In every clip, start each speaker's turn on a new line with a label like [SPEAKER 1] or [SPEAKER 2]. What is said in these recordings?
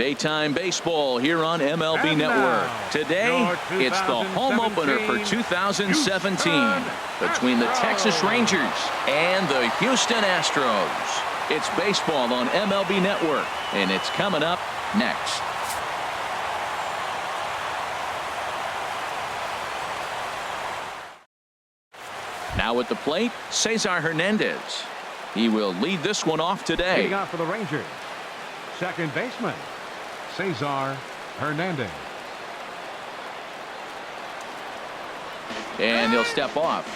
[SPEAKER 1] Daytime baseball here on MLB Network. Today, it's the home opener for 2017 between the Texas Rangers and the Houston Astros. It's baseball on MLB Network, and it's coming up next. Now at the plate, Cesar Hernandez. He will lead this one off today.
[SPEAKER 2] Leading off for the Rangers, second baseman, Cesar Hernandez.
[SPEAKER 1] And he'll step off.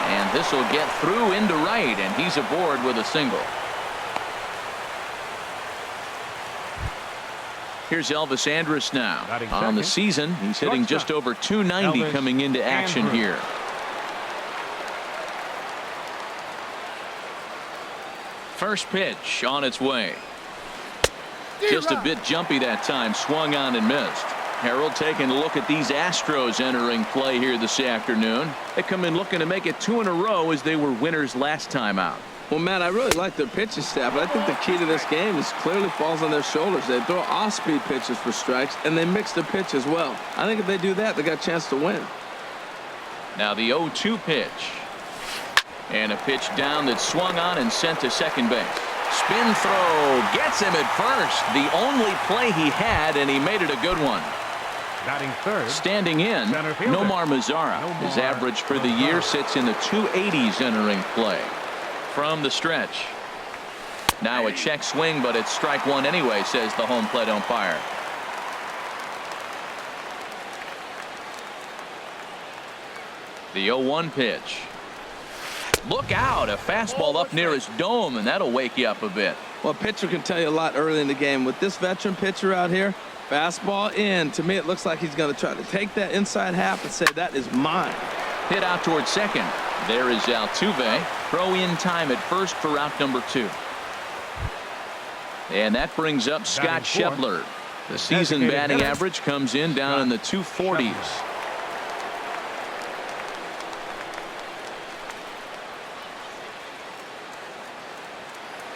[SPEAKER 1] And this will get through into right, and he's aboard with a single. Here's Elvis Andrus now. On the season, he's hitting just over 290 coming into action here. First pitch on its way. Just a bit jumpy that time. Swung on and missed. Harold taking a look at these Astros entering play here this afternoon. They come in looking to make it 2 in a row as they were winners last time out.
[SPEAKER 3] Well, Matt, I really like their pitching staff, but I think the key to this game is clearly falls on their shoulders. They throw off-speed pitches for strikes, and they mix the pitch as well. I think if they do that, they got a chance to win.
[SPEAKER 1] Now the 0-2 pitch. And a pitch down that swung on and sent to second base. Spin throw gets him at first. The only play he had, and he made it a good one.
[SPEAKER 2] Batting third.
[SPEAKER 1] Standing in, Nomar Mazara. His average for the year sits in the 280s entering play. From the stretch. Now a check swing, but it's strike one anyway, says the home plate umpire. The 0-1 pitch. Look out, a fastball up near his dome, and that'll wake you up a bit.
[SPEAKER 3] Well, a pitcher can tell you a lot early in the game. With this veteran pitcher out here, fastball in. To me, it looks like he's going to try to take that inside half and say, that is mine.
[SPEAKER 1] Hit out towards second. There is Altuve. Throw in time at first for out number 2. And that brings up Scott Schebler. The season batting average comes in down in the 240s.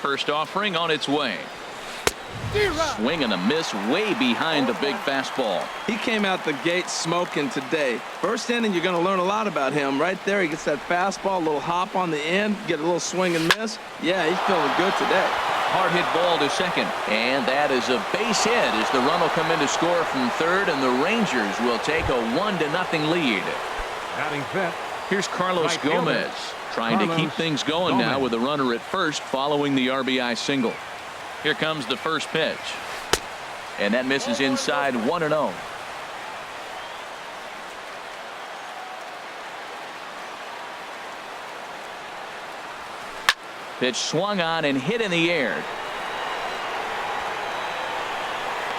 [SPEAKER 1] First offering on its way. Swing and a miss way behind the big fastball.
[SPEAKER 3] He came out the gate smoking today. First inning, you're going to learn a lot about him. Right there, he gets that fastball, a little hop on the end, get a little swing and miss. Yeah, he's feeling good today.
[SPEAKER 1] Hard hit ball to second, and that is a base hit as the run will come in to score from third, and the Rangers will take a 1-0 lead.
[SPEAKER 2] Batting fifth.
[SPEAKER 1] Here's Carlos Gomez trying to keep things going now with a runner at first following the RBI single. Here comes the first pitch. And that misses inside 1-0. Pitch swung on and hit in the air.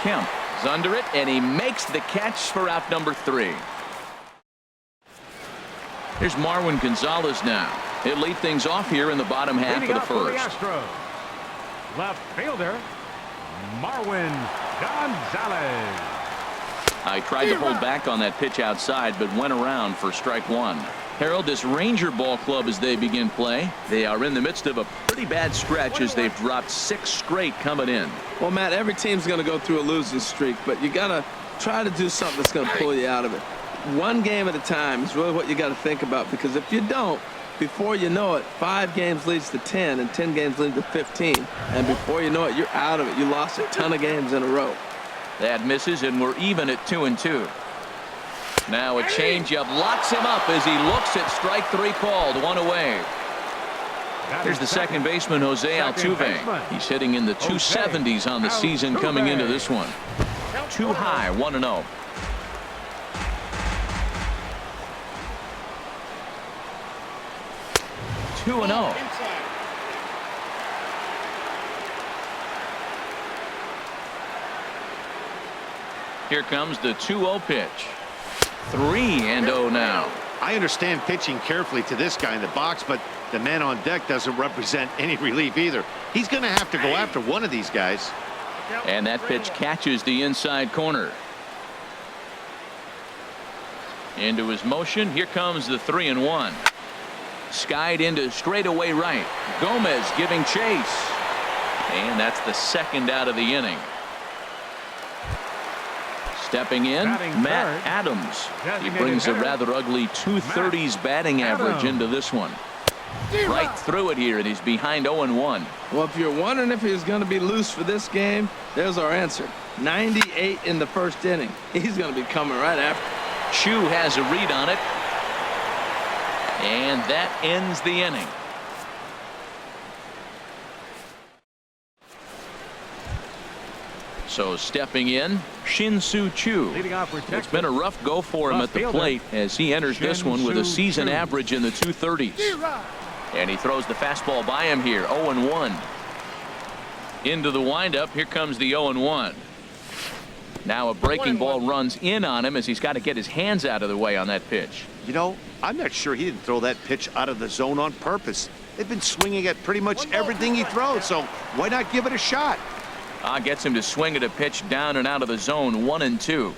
[SPEAKER 1] Kemp is under it, and he makes the catch for out number 3. Here's Marwin Gonzalez now. He'll lead things off here in the bottom half of the first.
[SPEAKER 2] Left fielder, Marwin Gonzalez.
[SPEAKER 1] I tried to hold back on that pitch outside, but went around for strike 1. Harold, this Ranger ball club as they begin play, they are in the midst of a pretty bad stretch as they've dropped 6 straight coming in.
[SPEAKER 3] Well, Matt, every team's going to go through a losing streak, but you got to try to do something that's going to pull you out of it. One game at a time is really what you got to think about, because if you don't, before you know it, 5 games leads to 10, and 10 games lead to 15. And before you know it, you're out of it. You lost a ton of games in a row.
[SPEAKER 1] That misses, and we're even at 2-2. Now a changeup locks him up as he looks at strike 3 called. 1 away. Here's the second baseman, Jose Altuve. He's hitting in the 270s on the season coming into this one. Too high, 1-0. Two and 0. Here comes the 2-0 pitch. 3-0 now.
[SPEAKER 4] I understand pitching carefully to this guy in the box, but the man on deck doesn't represent any relief either. He's going to have to go after one of these guys.
[SPEAKER 1] And that pitch catches the inside corner. Into his motion. Here comes the 3-1. Skied into straightaway right. Gomez giving chase. And that's the second out of the inning. Stepping in, Matt Adams. He brings a rather ugly 230s batting average into this one. Right through it here, and he's behind 0-1.
[SPEAKER 3] Well, if you're wondering if he's going to be loose for this game, there's our answer. 98 in the first inning. He's going to be coming right after.
[SPEAKER 1] Chu has a read on it. And that ends the inning. So stepping in, Shin-Soo Choo.
[SPEAKER 2] Leading off for Texas.
[SPEAKER 1] It's been a rough go for him at the plate as he enters this one with a season average in the 230s. And he throws the fastball by him here. 0-1. Into the windup. Here comes the 0-1. Now a breaking ball runs in on him as he's got to get his hands out of the way on that pitch.
[SPEAKER 4] You know, I'm not sure he didn't throw that pitch out of the zone on purpose. They've been swinging at pretty much everything he throws, so why not give it a shot?
[SPEAKER 1] Gets him to swing at a pitch down and out of the zone. 1-2.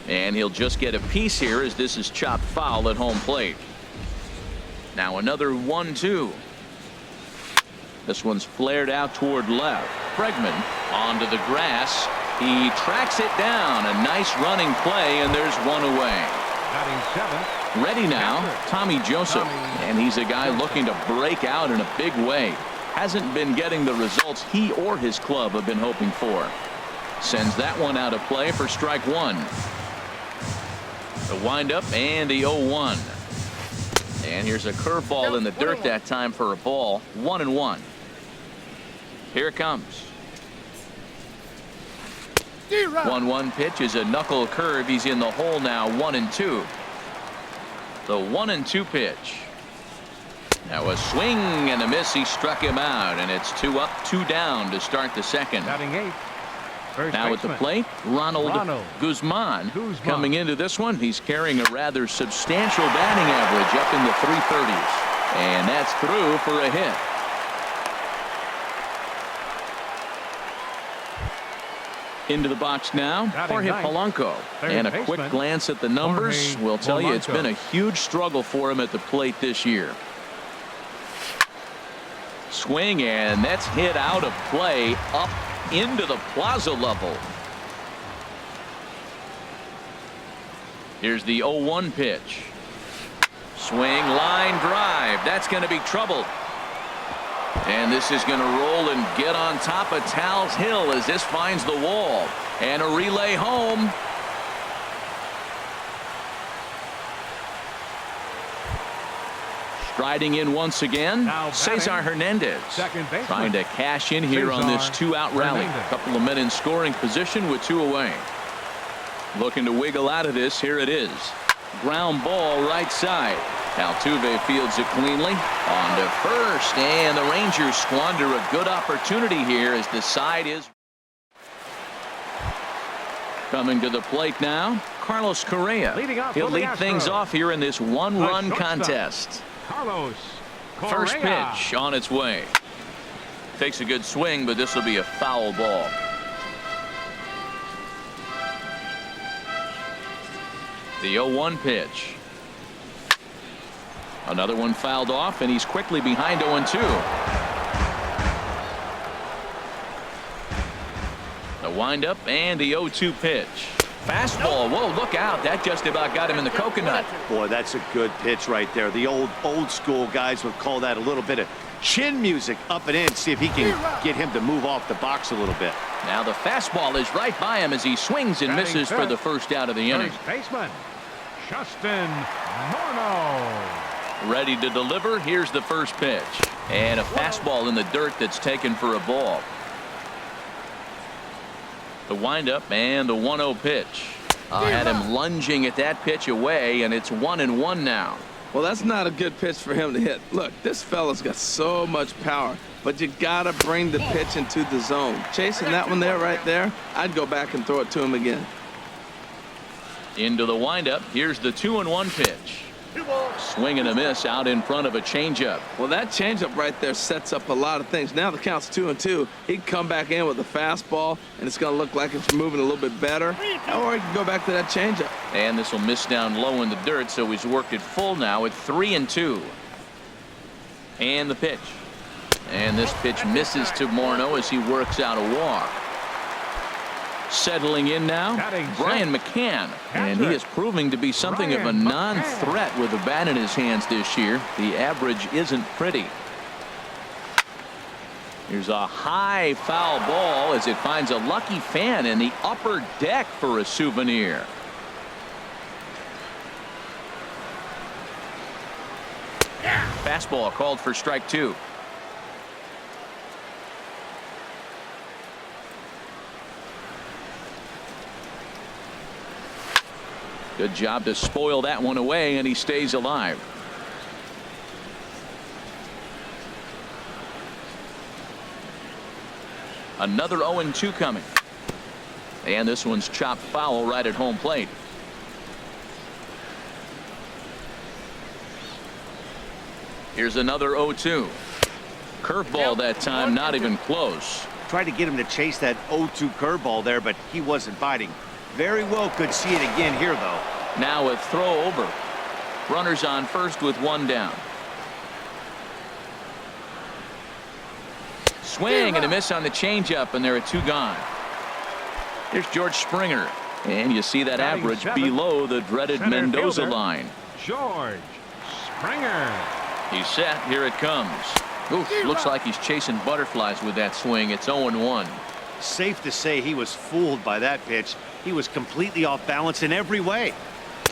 [SPEAKER 1] And he'll just get a piece here as this is chopped foul at home plate. Now another 1-2. This one's flared out toward left. Bregman onto the grass. He tracks it down. A nice running play, and there's one away. Ready now, Tommy Joseph. And he's a guy looking to break out in a big way. Hasn't been getting the results he or his club have been hoping for. Sends that one out of play for strike one. The windup and the 0-1. And here's a curveball in the dirt that time for a ball. 1-1. Here it comes. 1-1 pitch is a knuckle curve. He's in the hole now. 1-2. The 1-2 pitch. Now a swing and a miss. He struck him out, and it's 2 up, 2 down to start the second. Now at the plate, Ronald Guzman coming into this one. He's carrying a rather substantial batting average up in the 330s, and that's through for a hit. Into the box now, Jorge Polanco. And a quick glance at the numbers will tell you it's been a huge struggle for him at the plate this year. Swing, and that's hit out of play up into the plaza level. Here's the 0-1 pitch. Swing, line drive. That's going to be trouble. And this is going to roll and get on top of Tal's Hill as this finds the wall. And a relay home. Striding in once again, Cesar Hernandez trying to cash in here on this 2-out rally. A couple of men in scoring position with 2 away. Looking to wiggle out of this. Here it is. Ground ball right side. Altuve fields it cleanly on to first, and the Rangers squander a good opportunity here as the side is coming to the plate now. Carlos Correa. He'll lead things off here in this 1-run contest. First pitch on its way. Takes a good swing, but this will be a foul ball. The 0-1 pitch. Another one fouled off, and he's quickly behind 0-2. The windup and the 0-2 pitch. Fastball. Whoa, look out. That just about got him in the coconut.
[SPEAKER 4] Boy, that's a good pitch right there. The old school guys would call that a little bit of chin music up and in. See if he can get him to move off the box a little bit.
[SPEAKER 1] Now the fastball is right by him as he swings and misses for the first out of the inning.
[SPEAKER 2] First baseman, Justin Morneau.
[SPEAKER 1] Ready to deliver. Here's the first pitch. And a fastball in the dirt that's taken for a ball. The windup and the 1-0 pitch. Had him lunging at that pitch away, and it's 1-1 now.
[SPEAKER 3] Well, that's not a good pitch for him to hit. Look, this fella's got so much power, but you got to bring the pitch into the zone. Chasing that one there, right there, I'd go back and throw it to him again.
[SPEAKER 1] Into the windup. Here's the 2-1 pitch. Swing and a miss out in front of a changeup.
[SPEAKER 3] Well, that changeup right there sets up a lot of things. Now the count's 2-2. He can come back in with a fastball, and it's going to look like it's moving a little bit better. Or he can go back to that changeup.
[SPEAKER 1] And this will miss down low in the dirt, so he's worked it full now at 3-2. And the pitch. And this pitch misses to Morneau as he works out a walk. Settling in now, Brian McCann. And he is proving to be something of a non-threat with a bat in his hands this year. The average isn't pretty. Here's a high foul ball as it finds a lucky fan in the upper deck for a souvenir. Fastball called for strike 2. Good job to spoil that one away, and he stays alive. Another 0-2 coming. And this one's chopped foul right at home plate. Here's another 0-2. Curveball that time, not even close.
[SPEAKER 4] Tried to get him to chase that 0-2 curveball there, but he wasn't biting. Very well could see it again here, though.
[SPEAKER 1] Now a throw over. Runners on first with one down. Swing and a miss on the changeup, and there are 2 gone. Here's George Springer, and you see that average below the dreaded Mendoza line.
[SPEAKER 2] George Springer.
[SPEAKER 1] He's set. Here it comes. Oof, looks like he's chasing butterflies with that swing. It's 0-1.
[SPEAKER 4] Safe to say he was fooled by that pitch. He was completely off balance in every way.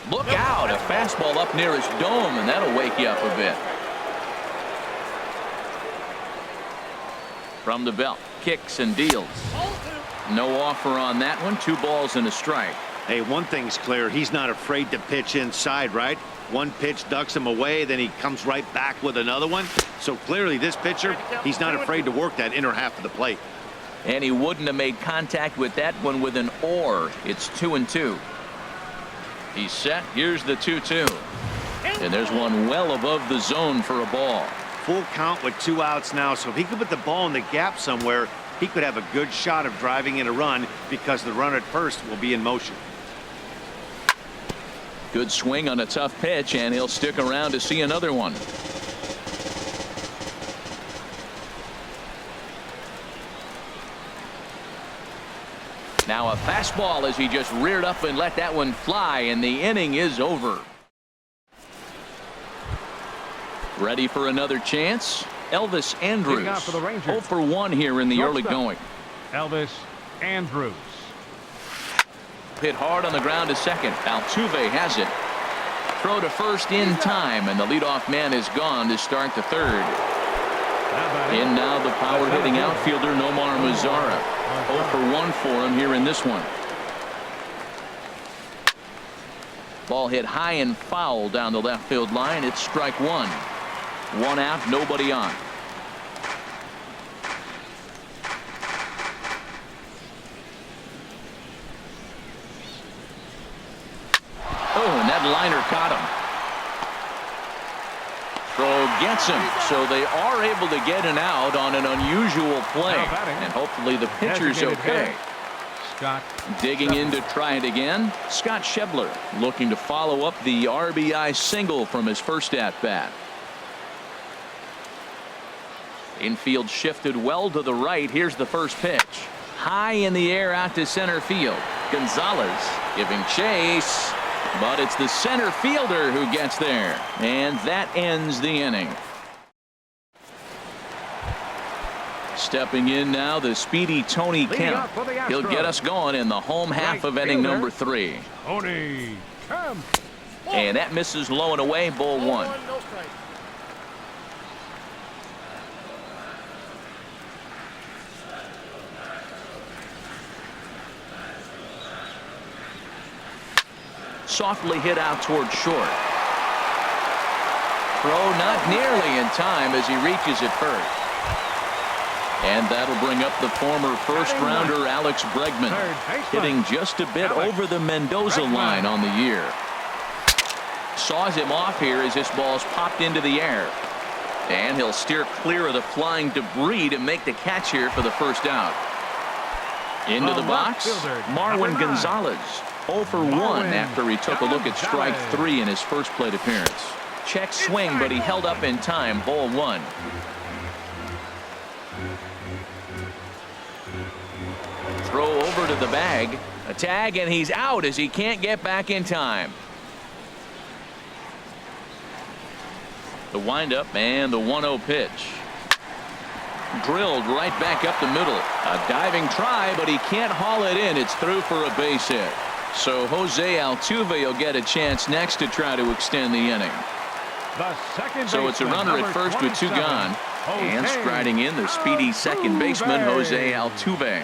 [SPEAKER 1] Look out. A fastball up near his dome, and that'll wake you up a bit. From the belt, kicks and deals. No offer on that one. 2 balls and a strike.
[SPEAKER 4] Hey, one thing's clear. He's not afraid to pitch inside, right? One pitch ducks him away, then he comes right back with another one. So clearly this pitcher, he's not afraid to work that inner half of the plate.
[SPEAKER 1] And he wouldn't have made contact with that one with an or. It's 2-2. He's set. Here's the 2-2. And there's one well above the zone for a ball.
[SPEAKER 4] Full count with 2 outs now, so if he could put the ball in the gap somewhere, he could have a good shot of driving in a run because the runner at first will be in motion.
[SPEAKER 1] Good swing on a tough pitch, and he'll stick around to see another one. Now a fastball as he just reared up and let that one fly, and the inning is over. Ready for another chance? Elvis Andrus. 0 for 1 here in the early going.
[SPEAKER 2] Elvis Andrus.
[SPEAKER 1] Hit hard on the ground to second. Altuve has it. Throw to first in time, and the leadoff man is gone to start the third. In now the power hitting outfielder Nomar Mazara. 0 for 1 for him here in this one. Ball hit high and foul down the left field line. It's strike 1. 1 out, nobody on. Oh, and that liner caught him. Throw gets him, so they are able to get an out on an unusual play. And hopefully the pitcher's okay.
[SPEAKER 2] Scott
[SPEAKER 1] digging in to try it again. Scott Schebler looking to follow up the RBI single from his first at-bat. Infield shifted well to the right. Here's the first pitch. High in the air out to center field. Gonzalez giving chase. But it's the center fielder who gets there. And that ends the inning. Stepping in now, the speedy Tony Kemp. He'll get us going in the home half of inning number 3.
[SPEAKER 2] Tony Kemp.
[SPEAKER 1] And that misses low and away. Ball 1. Softly hit out toward short. Throw not nearly in time as he reaches it first. And that'll bring up the former first-rounder Alex Bregman, hitting just a bit over the Mendoza line on the year. Saws him off here as this ball's popped into the air. And he'll steer clear of the flying debris to make the catch here for the first out. Into the box, Marwin Gonzalez. 0 for 1 after he took a look at strike 3 in his first plate appearance. Check swing, but he held up in time. Ball 1. Throw over to the bag. A tag, and he's out as he can't get back in time. The windup and the 1-0 pitch. Drilled right back up the middle. A diving try, but he can't haul it in. It's through for a base hit. So Jose Altuve will get a chance next to try to extend the inning. So it's a runner at first with 2 gone. And striding in the speedy second baseman, Jose Altuve.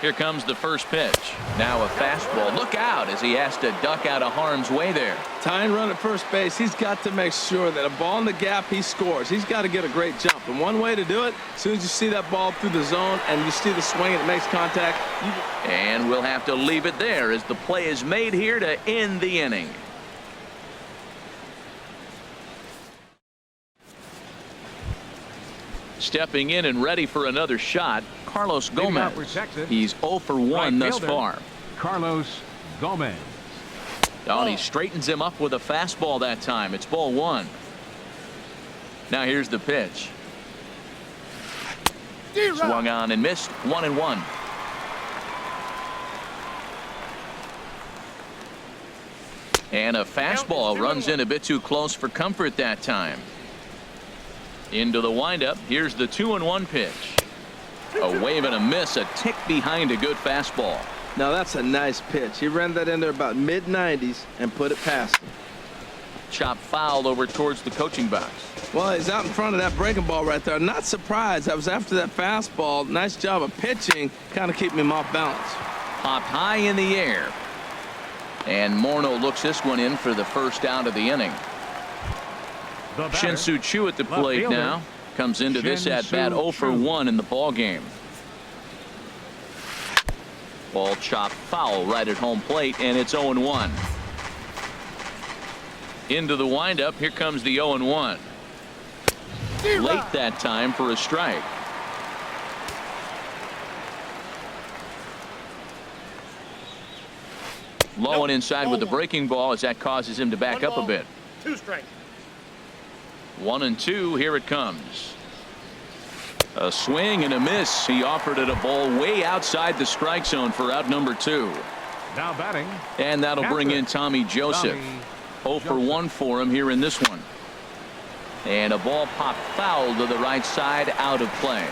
[SPEAKER 1] Here comes the first pitch. Now a fastball. Look out as he has to duck out of harm's way there.
[SPEAKER 3] Tying run at first base, he's got to make sure that a ball in the gap, he scores. He's got to get a great jump. And one way to do it, as soon as you see that ball through the zone and you see the swing and it makes contact.
[SPEAKER 1] And we'll have to leave it there as the play is made here to end the inning. Stepping in and ready for another shot, Carlos Gomez. He's 0 for 1 thus far.
[SPEAKER 2] Carlos Gomez.
[SPEAKER 1] Oh, and he straightens him up with a fastball that time. It's ball 1. Now here's the pitch. Swung on and missed. 1-1. And a fastball runs in a bit too close for comfort that time. Into the windup. Here's the 2-1 pitch. A wave and a miss, a tick behind a good fastball.
[SPEAKER 3] Now that's a nice pitch. He ran that in there about mid-90s and put it past him.
[SPEAKER 1] Chop fouled over towards the coaching box.
[SPEAKER 3] Well, he's out in front of that breaking ball right there. Not surprised. That was after that fastball. Nice job of pitching, kind of keeping him off balance.
[SPEAKER 1] Popped high in the air. And Morneau looks this one in for the first out of the inning. Shin-Soo Choo at the plate now. Comes into this at bat 0 for 1 in the ball game. Ball chopped foul right at home plate, and it's 0-1. Into the windup. Here comes the 0-1. Late that time for a strike. Low and inside with the breaking ball as that causes him to back up a bit.
[SPEAKER 5] 2 strikes.
[SPEAKER 1] 1-2. Here it comes. A swing and a miss. He offered it a ball way outside the strike zone for out number 2.
[SPEAKER 2] Now batting.
[SPEAKER 1] And that'll bring in Tommy Joseph. 0 for 1 for him here in this one. And a ball popped foul to the right side, out of play.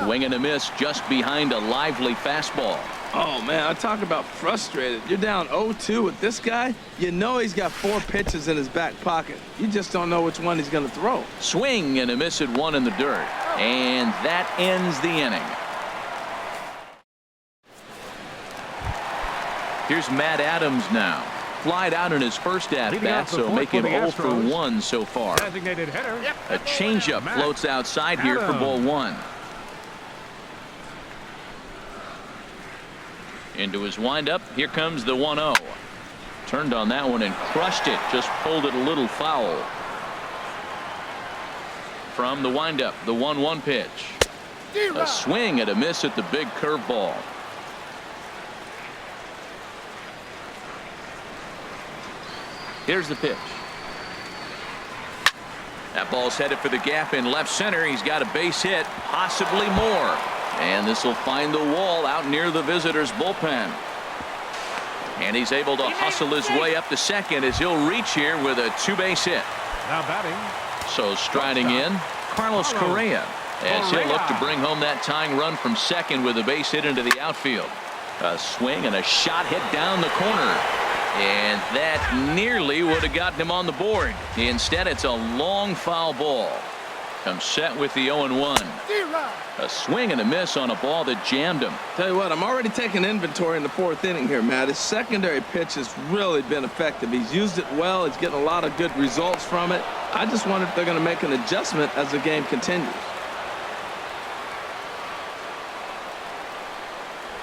[SPEAKER 1] Swing and a miss just behind a lively fastball.
[SPEAKER 3] Oh, man, I talk about frustrated. You're down 0-2 with this guy. You know he's got 4 pitches in his back pocket. You just don't know which one he's going to throw.
[SPEAKER 1] Swing and a miss at 1 in the dirt. And that ends the inning. Here's Matt Adams now. Flied out in his first at-bat, so make him 0 for 1 so far.
[SPEAKER 2] Designated hitter.
[SPEAKER 1] A changeup floats outside here for ball 1. Into his windup. Here comes the 1-0. Turned on that one and crushed it. Just pulled it a little foul. From the windup, the 1-1 pitch. A swing and a miss at the big curveball. Here's the pitch. That ball's headed for the gap in left center. He's got a base hit, possibly more. And this will find the wall out near the visitors' bullpen. And he's able to hustle his way up to second as he'll reach here with a 2-base hit.
[SPEAKER 2] Now batting.
[SPEAKER 1] So striding in, Carlos Correa, as he'll look to bring home that tying run from second with a base hit into the outfield. A swing and a shot hit down the corner. And that nearly would have gotten him on the board. Instead, it's a long foul ball. Comes set with the 0-1. A swing and a miss on a ball that jammed him.
[SPEAKER 3] Tell you what, I'm already taking inventory in the 4th inning here, Matt. His secondary pitch has really been effective. He's used it well. He's getting a lot of good results from it. I just wonder if they're going to make an adjustment as the game continues.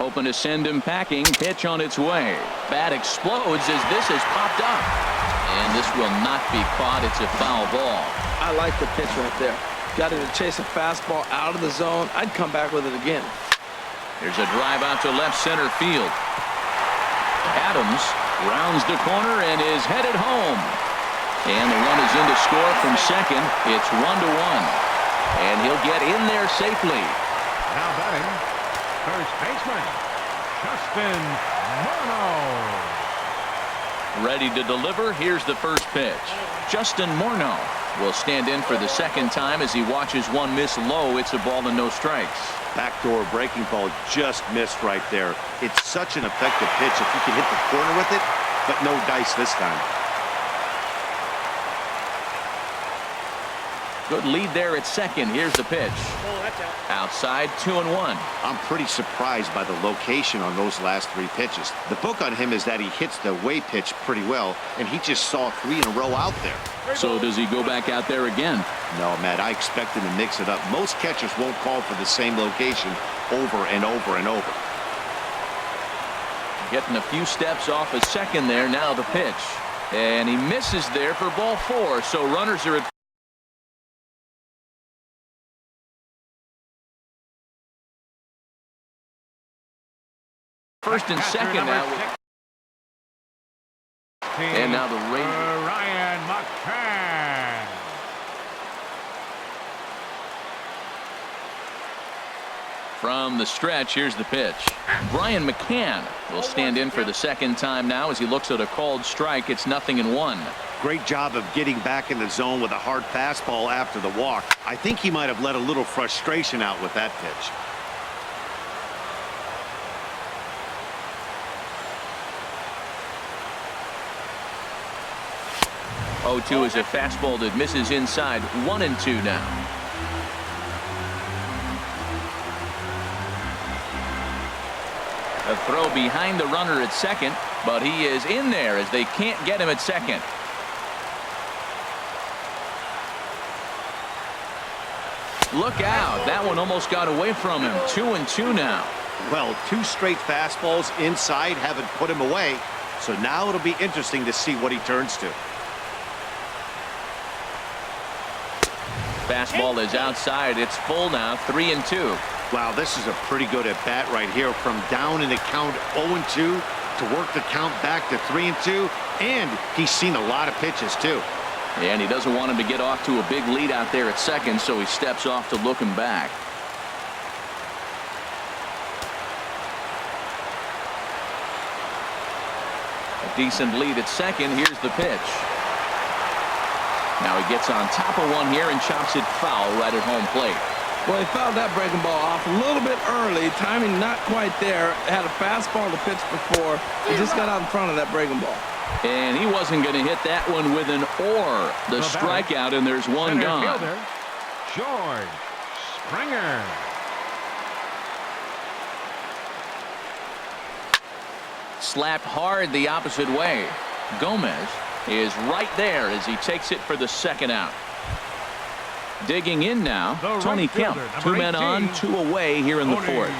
[SPEAKER 1] Hoping to send him packing. Pitch on its way. Bat explodes as this has popped up. And this will not be caught. It's a foul ball.
[SPEAKER 3] I like the pitch right there. Got him to chase a fastball out of the zone. I'd come back with it again.
[SPEAKER 1] There's a drive out to left center field. Adams rounds the corner and is headed home. And the run is in to score from second. It's 1-1. And he'll get in there safely.
[SPEAKER 2] Now batting, first baseman, Justin Morneau.
[SPEAKER 1] Ready to deliver. Here's the first pitch. Justin Morneau will stand in for the second time as he watches one miss low. It's a ball and no strikes.
[SPEAKER 4] Backdoor breaking ball just missed right there. It's such an effective pitch if you can hit the corner with it, but no dice this time.
[SPEAKER 1] Good lead there at second. Here's the pitch. Outside, 2-1.
[SPEAKER 4] I'm pretty surprised by the location on those last three pitches. The book on him is that he hits the away pitch pretty well, and he just saw 3 in a row out there.
[SPEAKER 1] So does he go back out there again?
[SPEAKER 4] No, Matt, I expect him to mix it up. Most catchers won't call for the same location over and over and over.
[SPEAKER 1] Getting a few steps off a second there. Now the pitch. And he misses there for ball 4. So runners are at first and second now. And now the Rangers.
[SPEAKER 2] Ryan McCann.
[SPEAKER 1] From the stretch, here's the pitch. Brian McCann will stand in for the second time now as he looks at a called strike. It's 0-1.
[SPEAKER 4] Great job of getting back in the zone with a hard fastball after the walk. I think he might have let a little frustration out with that pitch.
[SPEAKER 1] Oh-2 is a fastball that misses inside. 1-2 now. A throw behind the runner at second, but he is in there as they can't get him at second. Look out. That one almost got away from him. 2-2 now.
[SPEAKER 4] Well, 2 straight fastballs inside haven't put him away. So now it'll be interesting to see what he turns to.
[SPEAKER 1] Fastball is outside. It's full now. 3-2.
[SPEAKER 4] Wow, this is a pretty good at bat right here. From down in the count 0-2 to work the count back to 3-2. And he's seen a lot of pitches too.
[SPEAKER 1] And he doesn't want him to get off to a big lead out there at second, so he steps off to look him back. A decent lead at second. Here's the pitch. Now he gets on top of one here and chops it foul right at home plate.
[SPEAKER 3] Well, he fouled that breaking ball off a little bit early. Timing not quite there. Had a fastball to pitch before. He just got out in front of that breaking ball.
[SPEAKER 1] And he wasn't going to hit that one with an or. The strikeout, and there's one gone.
[SPEAKER 2] Fielder, George Springer.
[SPEAKER 1] Slapped hard the opposite way. Gomez is right there as he takes it for the second out. Digging in now, Tony Kemp. 2 men on, 2 away here in the fourth.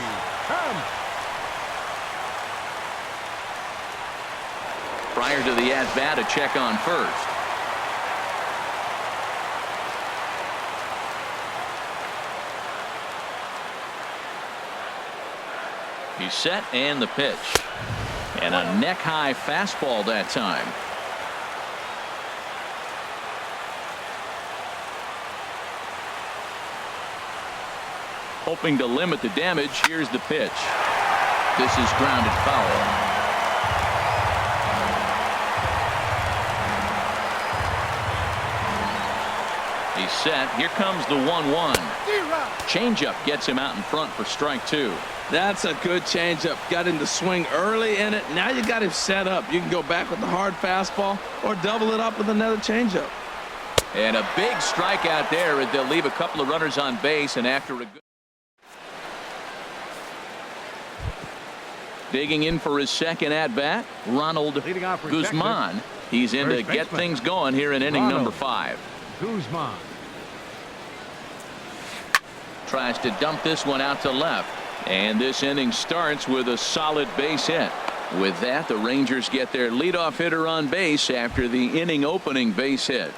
[SPEAKER 1] Prior to the at-bat, a check on first. He's set and the pitch. And a neck-high fastball that time. Hoping to limit the damage. Here's the pitch. This is grounded foul. He's set. Here comes the 1-1. Changeup gets him out in front for strike 2.
[SPEAKER 3] That's a good changeup. Got him to swing early in it. Now you got him set up. You can go back with the hard fastball or double it up with another changeup.
[SPEAKER 1] And a big strikeout there as they'll leave a couple of runners on base. And after a good digging in for his second at bat, Ronald Guzman. He's in to get things going here in inning number 5.
[SPEAKER 2] Guzman.
[SPEAKER 1] Tries to dump this one out to left. And this inning starts with a solid base hit. With that, the Rangers get their leadoff hitter on base after the inning opening base hit.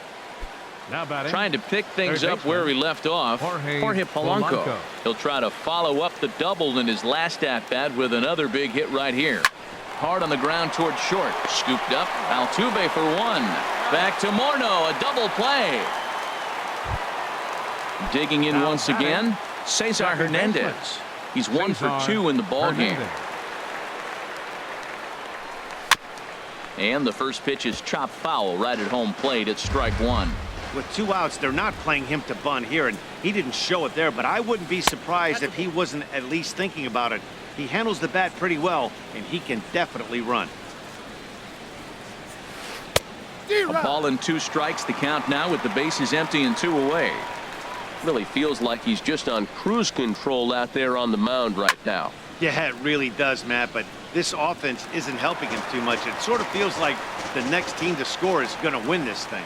[SPEAKER 2] Now batting,
[SPEAKER 1] trying to pick things
[SPEAKER 2] third
[SPEAKER 1] up where he
[SPEAKER 2] baseman,
[SPEAKER 1] left off.
[SPEAKER 2] Jorge
[SPEAKER 1] Polanco. He'll try to follow up the double in his last at bat with another big hit right here. Hard on the ground towards short. Scooped up. Altuve for one. Back to Morneau. A double play. Digging in
[SPEAKER 2] Now
[SPEAKER 1] once
[SPEAKER 2] batting,
[SPEAKER 1] again, Cesar
[SPEAKER 2] second
[SPEAKER 1] Hernandez.
[SPEAKER 2] baseman,
[SPEAKER 1] He's 1 for 2 in the ball game. And the first pitch is chopped foul right at home plate at strike one.
[SPEAKER 4] With 2 outs, they're not playing him to bunt here, and he didn't show it there, but I wouldn't be surprised if he wasn't at least thinking about it. He handles the bat pretty well, and he can definitely run.
[SPEAKER 1] A ball and 2 strikes, the count now with the bases empty and 2 away.
[SPEAKER 5] Really feels like he's just on cruise control out there on the mound right now.
[SPEAKER 4] Yeah, it really does, Matt, but this offense isn't helping him too much. It sort of feels like the next team to score is going to win this thing.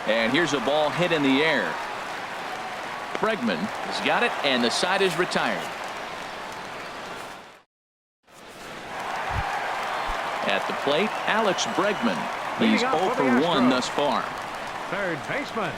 [SPEAKER 1] And here's a ball hit in the air. Bregman has got it, and the side is retired. At the plate, Alex Bregman. He's 0 for 1 thus far.
[SPEAKER 2] Third baseman,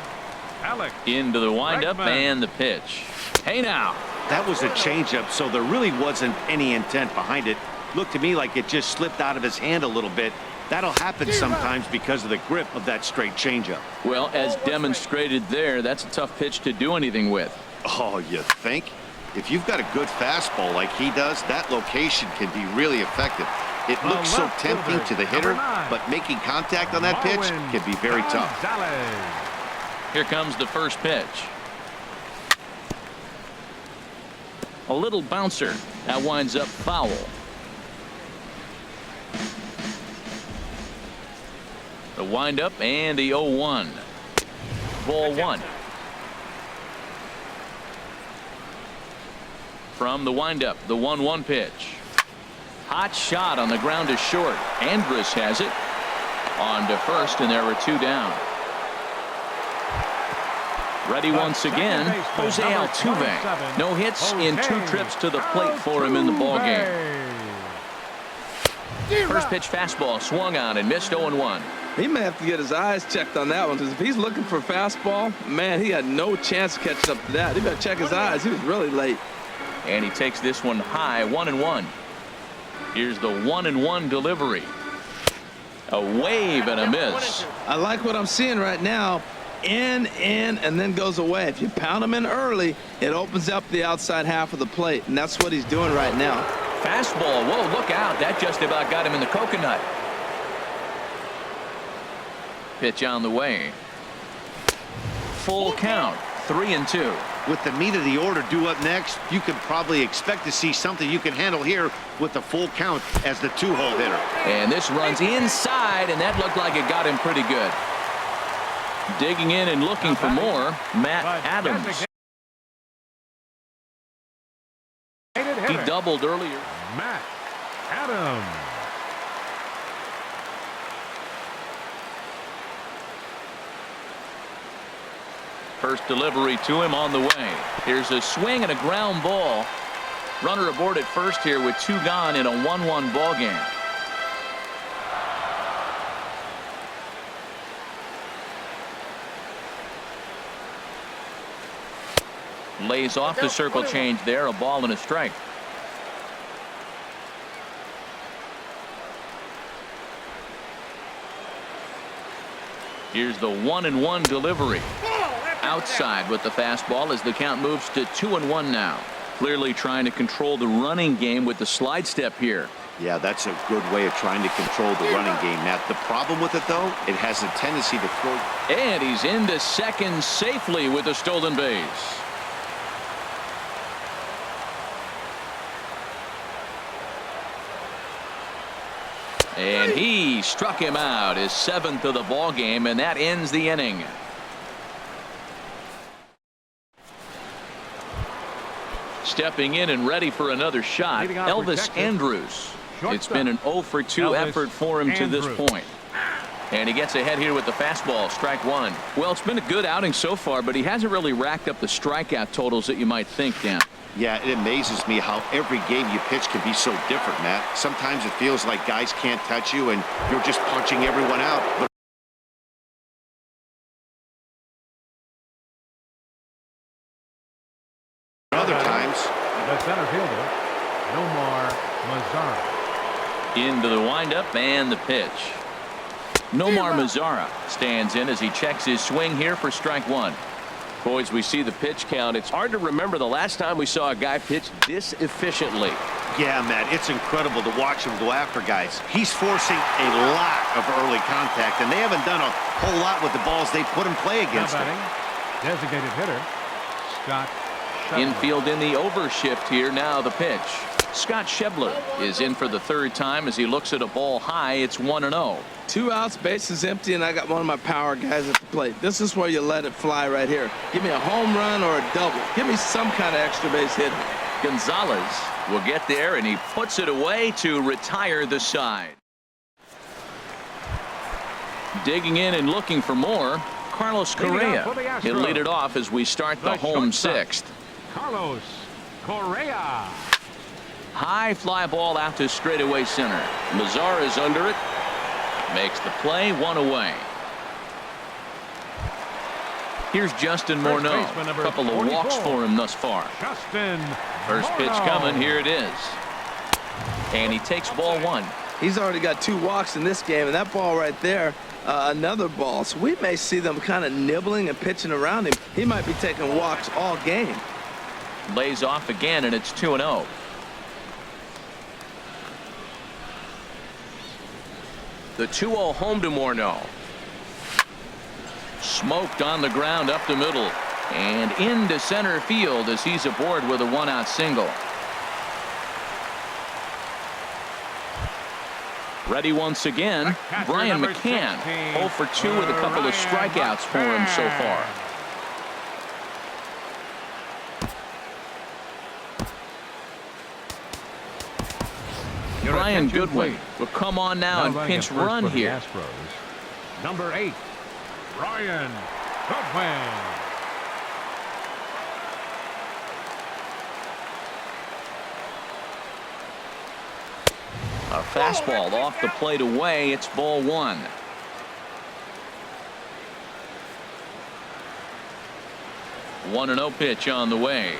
[SPEAKER 2] Alex.
[SPEAKER 1] Into the windup
[SPEAKER 2] Bregman.
[SPEAKER 1] and the pitch. Hey now.
[SPEAKER 4] That was a changeup, so there really wasn't any intent behind it. Looked to me like it just slipped out of his hand a little bit. That'll happen sometimes because of the grip of that straight changeup.
[SPEAKER 1] Well, as demonstrated there, that's a tough pitch to do anything with.
[SPEAKER 4] Oh, you think? If you've got a good fastball like he does, that location can be really effective. It looks so tempting to the hitter, but making contact on that pitch can be very tough.
[SPEAKER 1] Here comes the first pitch. A little bouncer. That winds up foul. The windup and the 0-1. Ball 1. From the windup, the 1-1 pitch. Hot shot on the ground to short. Andrus has it. On to first, and there are 2 down. Ready once again, Jose Altuve. No hits in 2 trips to the plate for him in the ballgame. First pitch fastball swung on and missed 0-1.
[SPEAKER 3] He may have to get his eyes checked on that one, because if he's looking for fastball, man, he had no chance of catching up to that. He better check his eyes. He was really late.
[SPEAKER 1] And he takes this one high, 1-1. Here's the 1-1 delivery. A wave and a miss.
[SPEAKER 3] I like what I'm seeing right now. In, and then goes away. If you pound him in early, it opens up the outside half of the plate, and that's what he's doing right now.
[SPEAKER 1] Fastball. Whoa, look out. That just about got him in the coconut. Pitch on the way. Full count. 3-2.
[SPEAKER 4] With the meat of the order due up next, you can probably expect to see something you can handle here with the full count as the 2-hole hitter.
[SPEAKER 1] And this runs inside, and that looked like it got him pretty good. Digging in and looking for more, Matt Adams. He doubled earlier.
[SPEAKER 2] Matt Adams.
[SPEAKER 1] First delivery to him on the way. Here's a swing and a ground ball. Runner aboard at first here with 2 gone in a 1-1 ball game. Lays off the circle change there. A ball and a strike. Here's the 1-1 delivery. Outside with the fastball as the count moves to 2-1 now. Clearly trying to control the running game with the slide step here.
[SPEAKER 4] Yeah, that's a good way of trying to control the running game, Matt. The problem with it, though, it has a tendency to throw.
[SPEAKER 1] And he's into second safely with a stolen base. And he struck him out, his 7th of the ball game, and that ends the inning. Stepping in and ready for another shot, Elvis Andrus. It's been an 0 for 2 effort for him to this point. And he gets ahead here with the fastball, strike one. Well, it's been a good outing so far, but he hasn't really racked up the strikeout totals that you might think, Dan.
[SPEAKER 4] Yeah, it amazes me how every game you pitch can be so different, Matt. Sometimes it feels like guys can't touch you and you're just punching everyone out. But other times,
[SPEAKER 2] The center fielder, Nomar Mazara.
[SPEAKER 1] Into the windup and the pitch. Nomar Mazara stands in as he checks his swing here for strike one.
[SPEAKER 5] Boys, we see the pitch count. It's hard to remember the last time we saw a guy pitch this efficiently.
[SPEAKER 4] yeah, Matt, it's incredible to watch him go after guys. He's forcing a lot of early contact, and they haven't done a whole lot with the balls they put in play
[SPEAKER 2] Now
[SPEAKER 4] against him.
[SPEAKER 2] batting, designated hitter, Scott Shepler.
[SPEAKER 1] Infield in the overshift here. Now the pitch. Scott Shebler is in for the third time as he looks at a ball high. It's 1-0.
[SPEAKER 3] 2 outs, bases empty, and I got one of my power guys at the plate. This is where you let it fly right here. Give me a home run or a double. Give me some kind of extra base hit.
[SPEAKER 1] Gonzalez will get there, and he puts it away to retire the side. Digging in and looking for more, Carlos
[SPEAKER 2] Leading
[SPEAKER 1] Correa.
[SPEAKER 2] up for the Astros.
[SPEAKER 1] He'll lead it off as we start the
[SPEAKER 2] The
[SPEAKER 1] home
[SPEAKER 2] shortstop.
[SPEAKER 1] sixth.
[SPEAKER 2] Carlos Correa.
[SPEAKER 1] High fly ball out to straightaway center. Mazar is under it. Makes the play, one away. Here's Justin
[SPEAKER 2] First
[SPEAKER 1] Morneau.
[SPEAKER 2] baseman, number
[SPEAKER 1] Couple of walks
[SPEAKER 2] 44.
[SPEAKER 1] for him thus far.
[SPEAKER 2] Justin
[SPEAKER 1] First pitch
[SPEAKER 2] Morneau.
[SPEAKER 1] coming. Here it is. And he takes ball one.
[SPEAKER 3] He's already got 2 walks in this game, and that ball right there, another ball. So we may see them kind of nibbling and pitching around him. He might be taking walks all game.
[SPEAKER 1] Lays off again, and it's 2-0. The 2-0 home to Morneau. Smoked on the ground up the middle and into center field as he's aboard with a 1-out single. Ready once again,
[SPEAKER 2] Catcher
[SPEAKER 1] Brian
[SPEAKER 2] number
[SPEAKER 1] McCann.
[SPEAKER 2] 16,
[SPEAKER 1] 0 for 2 with a couple of
[SPEAKER 2] Brian
[SPEAKER 1] strikeouts for him so far.
[SPEAKER 2] Your
[SPEAKER 1] Brian
[SPEAKER 2] attention,
[SPEAKER 1] Goodwin
[SPEAKER 2] please.
[SPEAKER 1] will come on now and
[SPEAKER 2] running
[SPEAKER 1] pinch
[SPEAKER 2] at first
[SPEAKER 1] run
[SPEAKER 2] for the
[SPEAKER 1] here.
[SPEAKER 2] Astros, number 8, Brian Goodwin.
[SPEAKER 1] A fastball off the plate away. It's ball one. One 1-0 pitch on the way.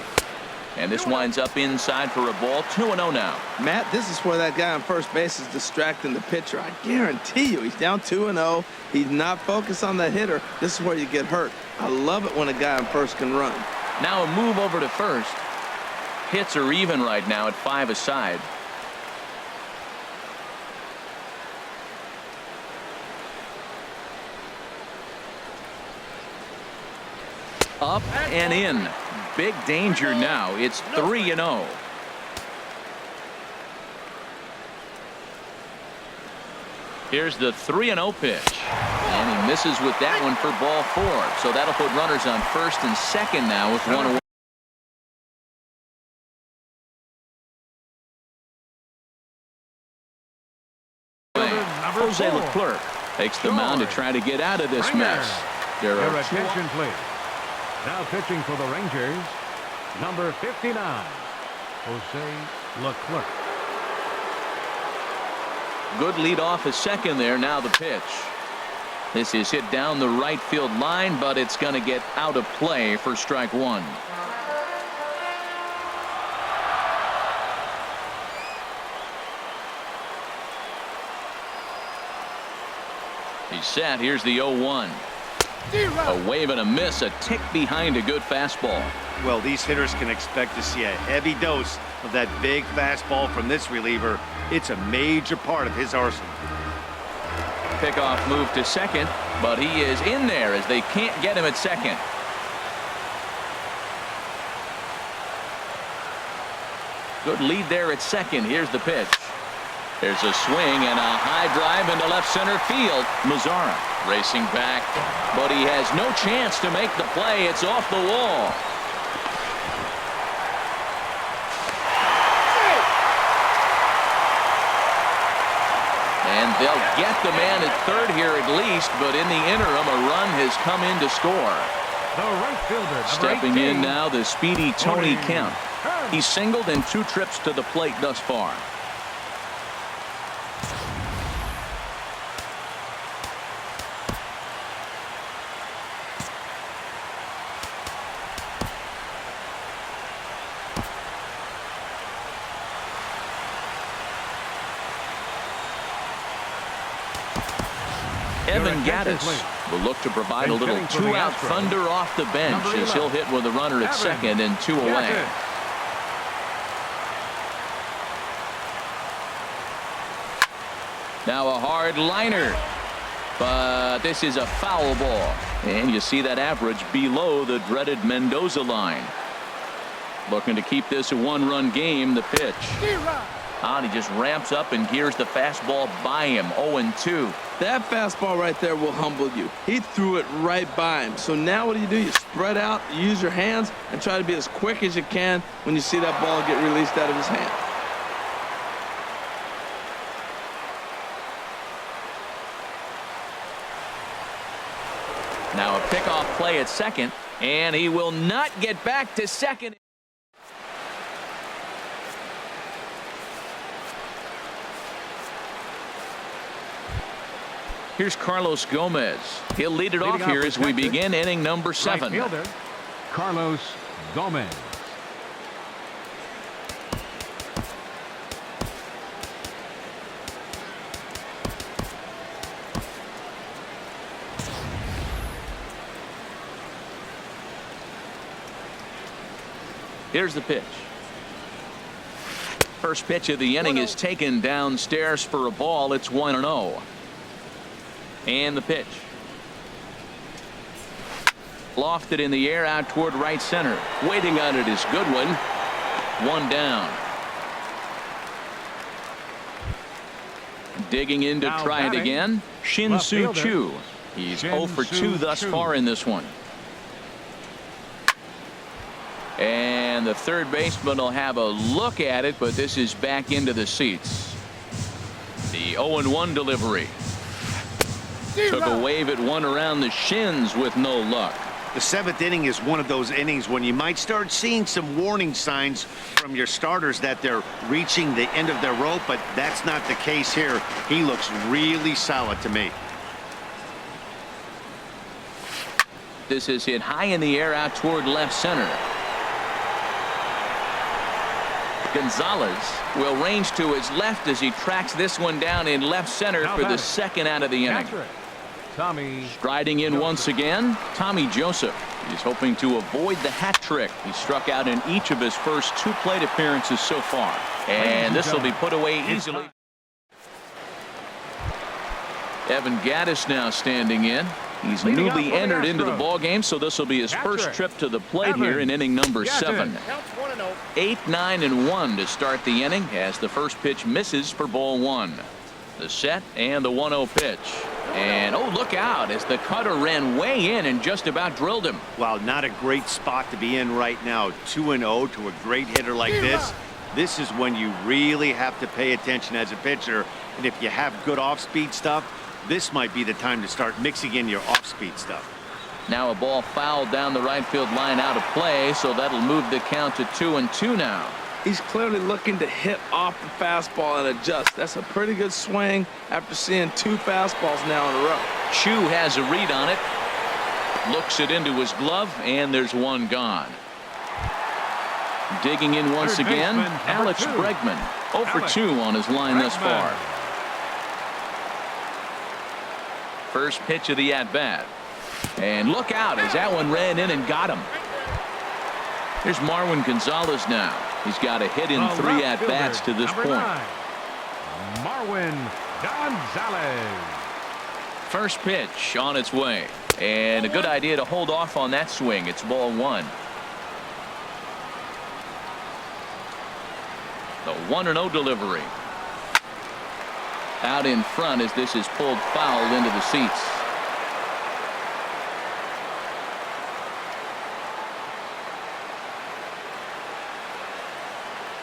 [SPEAKER 1] And this winds up inside for a ball. 2-0 now.
[SPEAKER 3] Matt, this is where that guy on first base is distracting the pitcher. I guarantee you he's down 2-0. He's not focused on the hitter. This is where you get hurt. I love it when a guy on first can run.
[SPEAKER 1] Now a move over to first. Hits are even right now at 5 aside. Up and in. Big danger now. It's 3-0. Here's the 3-0 pitch. And he misses with that one for ball 4. So that'll put runners on first and second now with one away. Jose Leclerc takes the mound to try to get out of this mess. There
[SPEAKER 2] Your
[SPEAKER 1] are 2
[SPEAKER 2] attention, please. Now pitching for the Rangers, number 59, Jose Leclerc.
[SPEAKER 1] Good lead off at second there. Now the pitch. This is hit down the right field line, but it's going to get out of play for strike one. He's set. Here's the 0-1. A wave and a miss, a tick behind a good fastball.
[SPEAKER 4] Well, these hitters can expect to see a heavy dose of that big fastball from this reliever. It's a major part of his arsenal.
[SPEAKER 1] Pickoff move to second, but he is in there as they can't get him at second. Good lead there at second. Here's the pitch. There's a swing and a high drive into left center field. Mazara racing back, but he has no chance to make the play. It's off the wall. And they'll get the man at third here at least, but in the interim, a run has come in to score.
[SPEAKER 2] The right fielder, number
[SPEAKER 1] Stepping
[SPEAKER 2] 18.
[SPEAKER 1] in now, the speedy Tony
[SPEAKER 2] Tony
[SPEAKER 1] Kemp. He's singled in 2 trips to the plate thus far. Evan Gaddis will look to provide a little 2-out thunder off the bench as he'll hit with a runner at second and 2 away. Now a hard liner, but this is a foul ball, and you see that average below the dreaded Mendoza line. Looking to keep this a 1-run game. The pitch. He just ramps up and gears the fastball by him. 0-2.
[SPEAKER 3] That fastball right there will humble you. He threw it right by him. So now what do? You spread out, you use your hands, and try to be as quick as you can when you see that ball get released out of his hand.
[SPEAKER 1] Now a pickoff play at second, and he will not get back to second. Here's Carlos Gomez. He'll lead it off here as we begin inning number 7.
[SPEAKER 2] Right fielder, Carlos Gomez.
[SPEAKER 1] Here's the pitch. First pitch of the inning is taken downstairs for a ball. It's 1-0. And the pitch. Lofted in the air out toward right center. Waiting on it is Goodwin. 1 down. Digging in to try it again. Shin-Soo Choo. He's 0 for 2 thus far in this one. And the third baseman will have a look at it, but this is back into the seats. The 0-1 delivery. Took a wave at one around the shins with no luck.
[SPEAKER 4] The 7th inning is one of those innings when you might start seeing some warning signs from your starters that they're reaching the end of their rope, but that's not the case here. He looks really solid to me.
[SPEAKER 1] This is hit high in the air out toward left center. Gonzalez will range to his left as he tracks this one down in left center for the second out of the inning.
[SPEAKER 2] Tommy
[SPEAKER 1] Striding in once again, Tommy Joseph. He's hoping to avoid the hat trick. He struck out in each of his first 2 plate appearances so far. And this will be put away easily. Evan Gaddis now standing in. He's newly entered into the ball game, so this will be his first trip to the plate here in inning number 7. 8, 9, and 1 to start the inning as the first pitch misses for ball 1. The set and the 1-0 pitch. And oh, look out as the cutter ran way in and just about drilled him.
[SPEAKER 4] Wow, not a great spot to be in right now. 2-0 to a great hitter like this. This is when you really have to pay attention as a pitcher. And if you have good off-speed stuff, this might be the time to start mixing in your off-speed stuff.
[SPEAKER 1] Now a ball fouled down the right field line out of play, so that'll move the count to 2-2 now.
[SPEAKER 3] He's clearly looking to hit off the fastball and adjust. That's a pretty good swing after seeing 2 fastballs now in a row.
[SPEAKER 1] Chu has a read on it. Looks it into his glove, and there's one gone. Digging in once again, Alex Bregman. 0 for 2 on his line thus far. First pitch of the at-bat. And look out as that one ran in and got him. Here's Marwin Gonzalez now. He's got a hit in 3 at-bats to this point.
[SPEAKER 2] 9, Marwin Gonzalez.
[SPEAKER 1] First pitch on its way. And a good idea to hold off on that swing. It's ball 1. The 1-0 delivery. Out in front as this is pulled foul into the seats.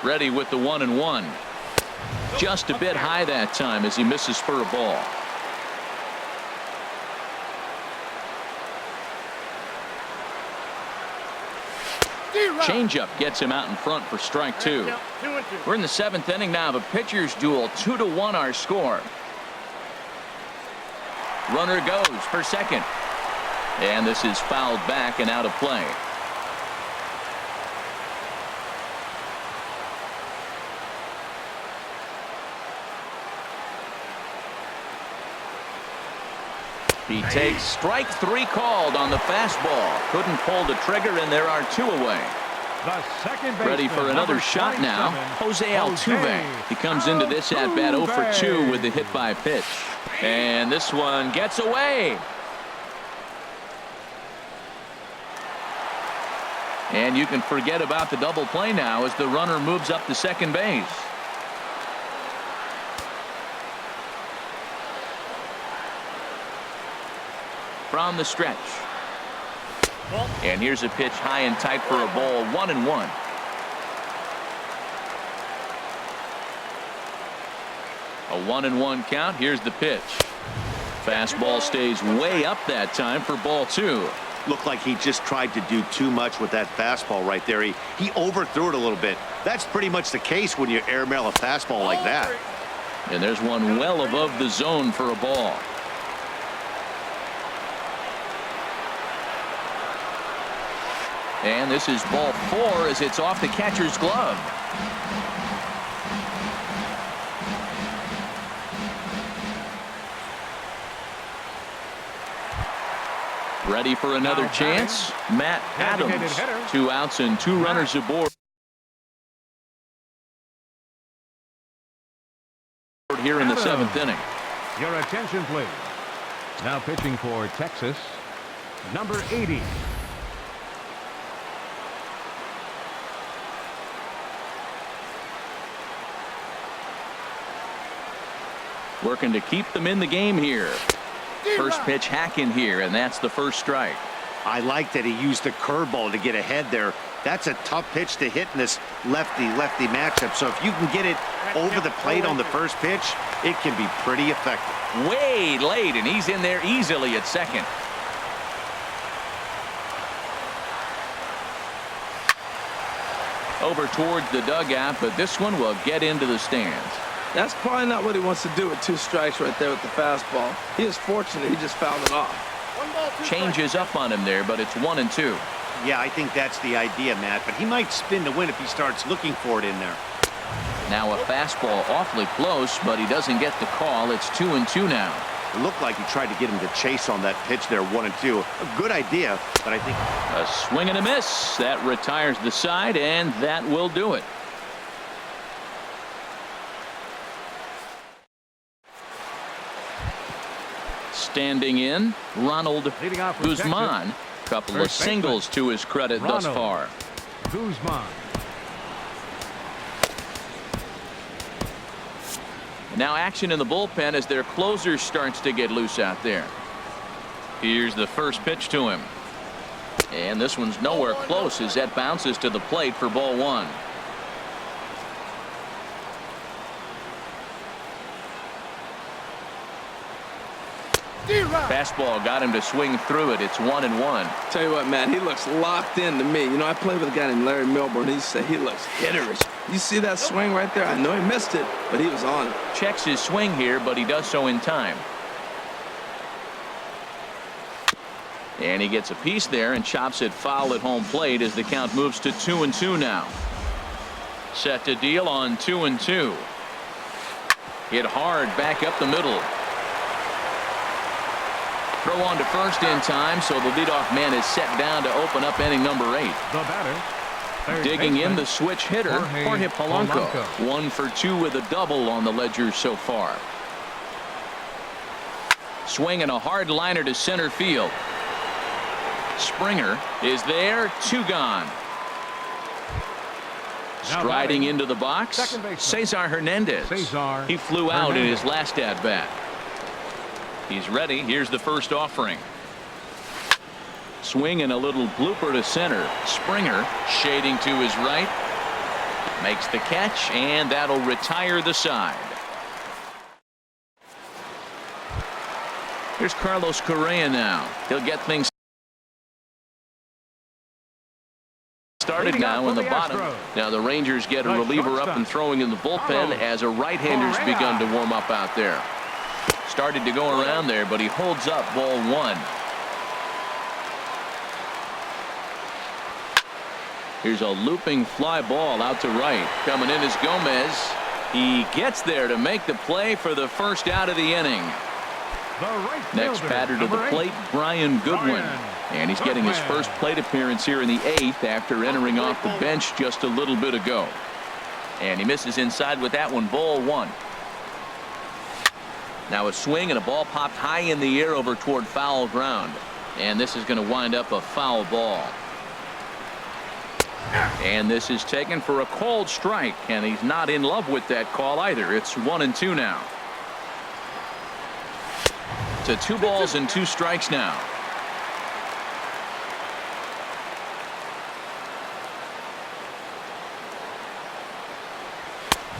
[SPEAKER 1] Ready with the 1-1. Just a bit high that time as he misses for a ball. Changeup gets him out in front for strike 2. We're in the 7th inning now of a pitcher's duel. 2-1 our score. Runner goes for second. And this is fouled back and out of play. He takes strike 3 called on the fastball. Couldn't pull the trigger, and there are 2 away.
[SPEAKER 2] The second baseman,
[SPEAKER 1] Ready for another shot now. Jose Altuve. He comes into this at bat 0 for 2 with the hit by pitch. And this one gets away. And you can forget about the double play now as the runner moves up to second base. From the stretch. And here's a pitch high and tight for a ball. 1-1. A 1-1 count. Here's the pitch. Fastball stays way up that time for ball 2.
[SPEAKER 4] Looked like he just tried to do too much with that fastball right there. He overthrew it a little bit. That's pretty much the case when you airmail a fastball like that.
[SPEAKER 1] And there's one well above the zone for a ball. And this is ball 4 as it's off the catcher's glove. Ready for another chance? Matt Adams. 2 outs and 2 runners aboard here in the 7th inning.
[SPEAKER 2] Your attention, please. Now pitching for Texas, number 80.
[SPEAKER 1] Working to keep them in the game here. First pitch hack in here, and that's the first strike.
[SPEAKER 4] I like that he used the curveball to get ahead there. That's a tough pitch to hit in this lefty-lefty matchup. So if you can get it over the plate on the first pitch, it can be pretty effective.
[SPEAKER 1] Way late, and he's in there easily at second. Over towards the dugout, but this one will get into the stands.
[SPEAKER 3] That's probably not what he wants to do with 2 strikes right there with the fastball. He is fortunate he just fouled it off.
[SPEAKER 1] Changes up on him there, but it's 1-2.
[SPEAKER 4] Yeah, I think that's the idea, Matt. But he might spin to win if he starts looking for it in there.
[SPEAKER 1] Now a fastball awfully close, but he doesn't get the call. It's 2-2 now.
[SPEAKER 4] It looked like he tried to get him to chase on that pitch there, 1-2. A good idea, but I think
[SPEAKER 1] a swing and a miss. That retires the side, and that will do it. Standing in, Ronald Guzman. Couple of singles to his credit thus far.
[SPEAKER 2] Guzman.
[SPEAKER 1] Now action in the bullpen as their closer starts to get loose out there. Here's the first pitch to him. And this one's nowhere close as that bounces to the plate for ball 1. Fastball got him to swing through it. It's 1-1.
[SPEAKER 3] Tell you what, Matt, he looks locked in to me. You know, I played with a guy named Larry Milburn. He said he looks hitterish. You see that swing right there? I know he missed it, but he was on it.
[SPEAKER 1] Checks his swing here, but he does so in time. And he gets a piece there and chops it foul at home plate as the count moves to 2-2 now. Set to deal on 2-2. Hit hard back up the middle. Throw on to first in time, so the leadoff man is set down to open up inning number 8.
[SPEAKER 2] The batter.
[SPEAKER 1] Digging in the switch hitter, Jorge Polanco. 1 for 2 with a double on the ledger so far. Swinging a hard liner to center field. Springer is there, 2 gone. Striding into the box, Cesar Hernandez. He flew out in his last at bat. He's ready. Here's the first offering. Swing and a little blooper to center. Springer shading to his right. Makes the catch, and that'll retire the side. Here's Carlos Correa now. He'll get things started now in the bottom. Now the Rangers get a reliever up and throwing in the bullpen as a right-hander's begun to warm up out there. Started to go around there, but he holds up ball one. Here's a looping fly ball out to right. Coming in is Gomez. He gets there to make the play for the first out of the inning. Next batter to the plate, Brian Goodwin. And he's getting his first plate appearance here in the 8th after entering off the bench just a little bit ago. And he misses inside with that one, ball one. Now a swing and a ball popped high in the air over toward foul ground. And this is going to wind up a foul ball. And this is taken for a called strike, and he's not in love with that call either. It's 1-2 now. To 2 balls and 2 strikes now.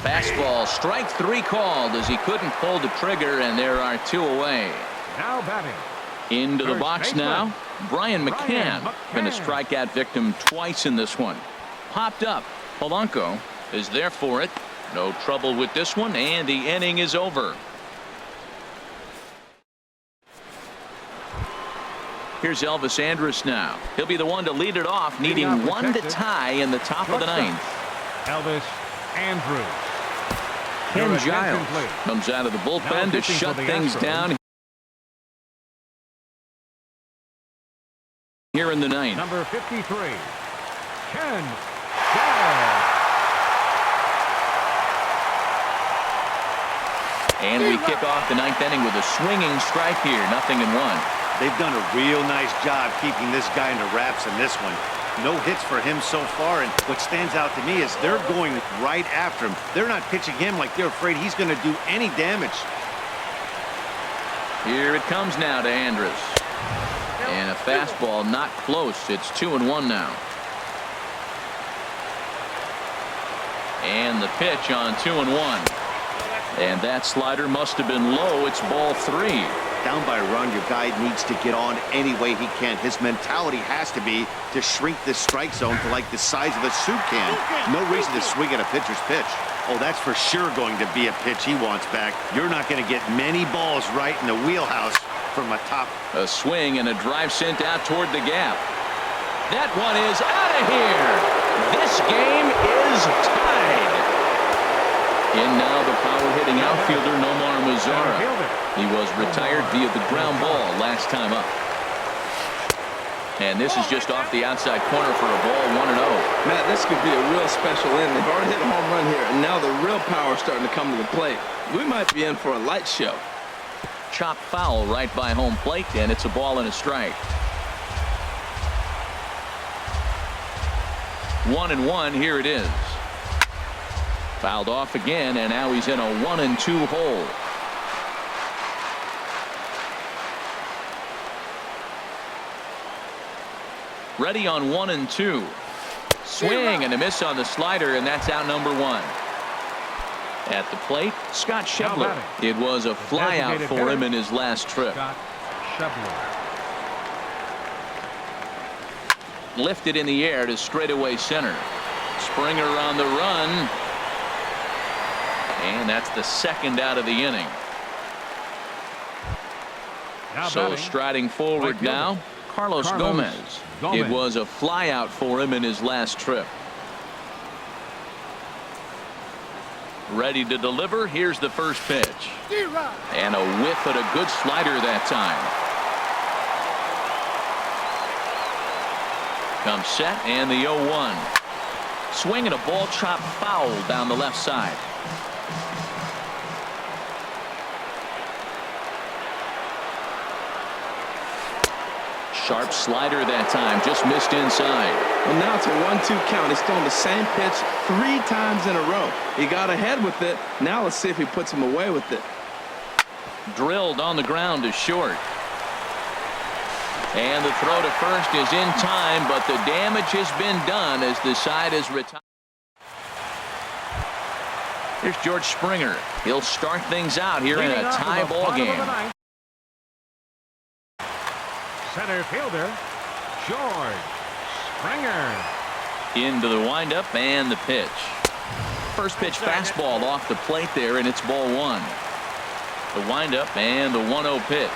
[SPEAKER 1] Fastball, strike 3 called as he couldn't pull the trigger, and there are 2 away.
[SPEAKER 2] Now batting.
[SPEAKER 1] Into the box now, Brian McCann. Been a strikeout victim twice in this one. Popped up. Polanco is there for it. No trouble with this one, and the inning is over. Here's Elvis Andrus now. He'll be the one to lead it off, needing 1 to tie in the top of the 9th.
[SPEAKER 2] Elvis Andrus.
[SPEAKER 1] Ken Giles comes out of the bullpen to shut things down here in the 9th.
[SPEAKER 2] Number 53, Ken Giles.
[SPEAKER 1] And we kick off the 9th inning with a swinging strike here. 0-1.
[SPEAKER 4] They've done a real nice job keeping this guy in the wraps in this one. No hits for him so far, and what stands out to me is they're going right after him. They're not pitching him like they're afraid he's going to do any damage.
[SPEAKER 1] Here it comes now to Andrus. And a fastball not close. It's 2-1 now. And the pitch on 2-1. And that slider must have been low. It's ball 3.
[SPEAKER 4] Down by a run, your guy needs to get on any way he can. His mentality has to be to shrink this strike zone to like the size of a soup can. No reason to swing at a pitcher's pitch. Oh, that's for sure going to be a pitch he wants back. You're not going to get many balls right in the wheelhouse from a top.
[SPEAKER 1] A swing and a drive sent out toward the gap. That one is out of here. This game is tied. In now the power-hitting outfielder Nomar Mazara. He was retired via the ground ball last time up. And this is just off the outside corner for a ball, 1-0.
[SPEAKER 3] Matt, this could be a real special inning. They've already hit a home run here, and now the real power is starting to come to the plate. We might be in for a light show.
[SPEAKER 1] Chopped foul right by home plate, and it's a ball and a strike. 1-1, here it is. Fouled off again, and now he's in a 1-2 hole. Ready on 1-2. Swing and a miss on the slider, and that's out number 1. At the plate, Scott Schebler. It was a flyout for him in his last trip. Lifted in the air to straightaway center. Springer on the run. And that's the 2nd out of the inning. So striding forward now, Carlos Gomez. It was a flyout for him in his last trip. Ready to deliver. Here's the first pitch. And a whiff at a good slider that time. Comes set and the 0-1. Swing and a ball chopped foul down the left side. Sharp slider that time, just missed inside.
[SPEAKER 3] Well, now it's a 1-2 count. He's thrown the same pitch 3 times in a row. He got ahead with it. Now let's see if he puts him away with it.
[SPEAKER 1] Drilled on the ground to short. And the throw to first is in time, but the damage has been done as the side is retired. Here's George Springer. He'll start things out here in
[SPEAKER 2] Leading
[SPEAKER 1] a
[SPEAKER 2] off
[SPEAKER 1] tie
[SPEAKER 2] of the
[SPEAKER 1] ball
[SPEAKER 2] bottom of
[SPEAKER 1] game.
[SPEAKER 2] the ninth. Center fielder, George Springer.
[SPEAKER 1] Into the windup and the pitch. First pitch fastball off the plate there, and it's ball one. The windup and the 1-0 pitch.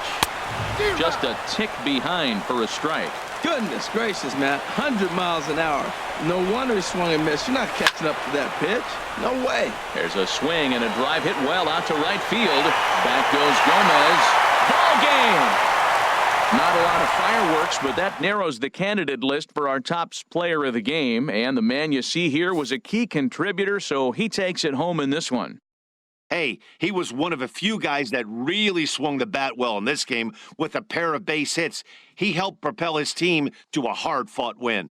[SPEAKER 1] Just a tick behind for a strike.
[SPEAKER 3] Goodness gracious, Matt. 100 miles an hour. No wonder he swung and missed. You're not catching up to that pitch. No way.
[SPEAKER 1] There's a swing and a drive hit well out to right field. Back goes Gomez. Ball game. Not a lot of fireworks, but that narrows the candidate list for our top player of the game. And the man you see here was a key contributor, so he takes it home in this one.
[SPEAKER 4] Hey, he was one of a few guys that really swung the bat well in this game with a pair of base hits. He helped propel his team to a hard-fought win.